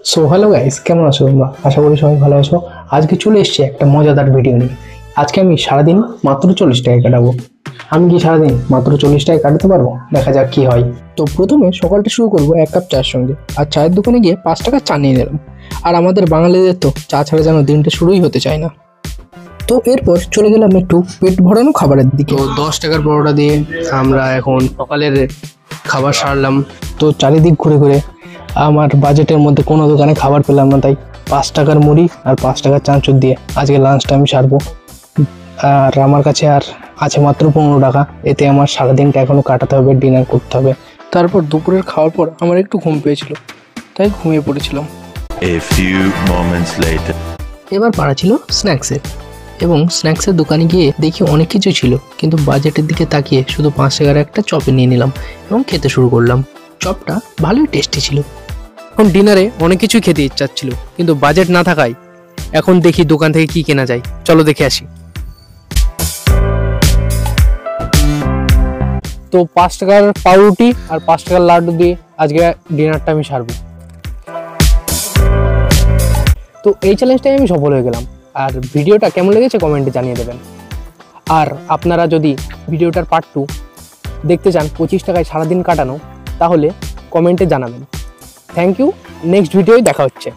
So hello guys, কেমন আছো তোমরা? আশা করি সবাই ভালো আছো। আজকে চলে এসেছি একটা মজাদার ভিডিও নিয়ে। আজকে আমি সারাদিন মাত্র 40 টাকা কাটাবো। আমি কি সারাদিন মাত্র 40 টাকা কাটাতে পারবো? দেখা যাক কি হয়। তো প্রথমে সকালটা শুরু করবো 1 কাপ চায়ের সঙ্গে। আর চায়ের দোকানে গিয়ে 5 টাকা চা নিয়ে নিলাম। আর আমাদের বাঙালিদের তো চা ছাড়া যেন দিনটা শুরুই হতে চায় না। তো এরপর চলে গেলাম একটু পেট ভরানো খাবারের দিকে। তো 10 টাকার পরোটা দিয়ে আমরা এখন সকালের খাবার সারলাম। তো চারিদিক ঘুরে ঘুরে আমার বাজেটের মধ্যে কোনো দোকানে খাবার পেলাম না, তাই 5 টাকার মুড়ি আর 5 টাকার চানাচুর দিয়ে আজকে লাঞ্চটা আমি সারবো। আর আমার কাছে আর আছে মাত্র 15 টাকা। এতে আমার সারাদিনটা এখনো কাটাতে হবে, ডিনার করতে হবে। তারপর দুপুরের খাওয়ার পর আমার একটু ঘুম পেয়েছিল, তাই ঘুমিয়ে পড়েছিলাম। A few moments later. এবার পাড়া ছিল স্ন্যাক্সের, এবং স্ন্যাক্সের দোকানে গিয়ে দেখি অনেক কিছু ছিল, কিন্তু বাজেটের দিকে তাকিয়ে শুধু 5 টাকার একটা চপে নিয়ে নিলাম এবং খেতে শুরু করলাম। চপটা ভালোই টেস্টি ছিল। এখন ডিনারে অনেক কিছুই খেতে ইচ্ছা ছিল, কিন্তু বাজেট না থাকায় এখন দেখি দোকান থেকে কি কেনা যায়। চলো দেখে আসি। তো 5 টাকার পাউরুটি আর 5 টাকার লাড্ডু দিয়ে আজকে ডিনারটা আমি সারবো। তো এই চ্যালেঞ্জটাই আমি সফল হয়ে গেলাম। আর ভিডিওটা কেমন লেগেছে কমেন্টে জানিয়ে দেবেন। আর আপনারা যদি ভিডিওটার পার্ট 2 দেখতে চান 25 টাকায় সারাদিন কাটানো, তাহলে কমেন্টে জানাবেন। Thank you. নেক্সট ভিডিওয় দেখা হচ্ছে।